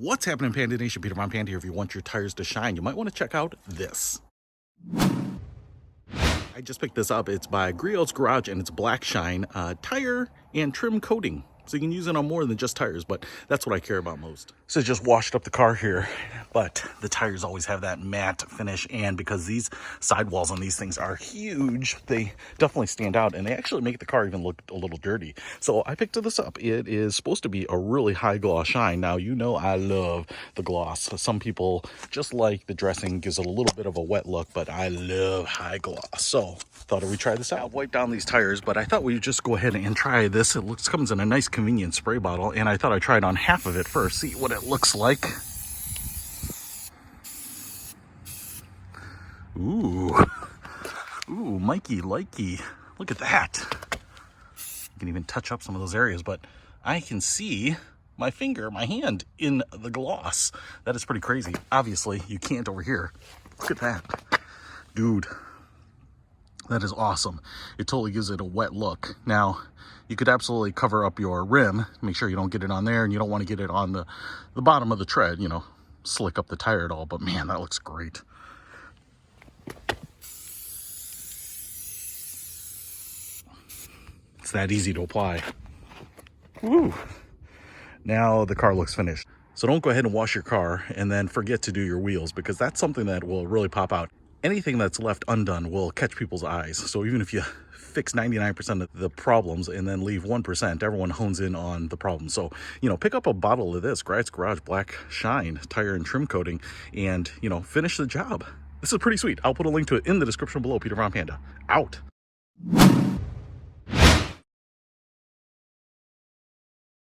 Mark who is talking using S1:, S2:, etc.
S1: What's happening, Panda Nation? Peter Von Panda here. If you want your tires to shine, you might want to check out this. I just picked this up. It's by Griot's Garage, and it's black shine tire and trim coating. So you can use it on more than just tires, but that's what I care about most. So just washed up the car here, but the tires always have that matte finish, and because these sidewalls on these things are huge, they definitely stand out, and they actually make the car even look a little dirty. So I picked this up. It is supposed to be a really high gloss shine. Now, you know I love the gloss. Some people just like the dressing, gives it a little bit of a wet look, but I love high gloss. So thought we try this out. I'll wipe down these tires, but I thought we'd just go ahead and try this. It comes in a nice convenient spray bottle, and I thought I'd try it on half of it first, see what it looks like. Ooh, Mikey likey. Look at that. You can even touch up some of those areas, but I can see my finger, my hand in the gloss. That is pretty crazy. Obviously, you can't over here. Look at that. Dude, that is awesome. It totally gives it a wet look. Now, you could absolutely cover up your rim, make sure you don't get it on there, and you don't want to get it on the bottom of the tread, you know, slick up the tire at all, but man, that looks great. It's that easy to apply. Woo! Now the car looks finished. So don't go ahead and wash your car and then forget to do your wheels, because that's something that will really pop out. Anything that's left undone will catch people's eyes. So even if you fix 99% of the problems and then leave 1%, everyone hones in on the problem. So, you know, pick up a bottle of this Griot's Garage Black Shine tire and trim coating and, you know, finish the job. This is pretty sweet. I'll put a link to it in the description below. Peter Von Panda, out.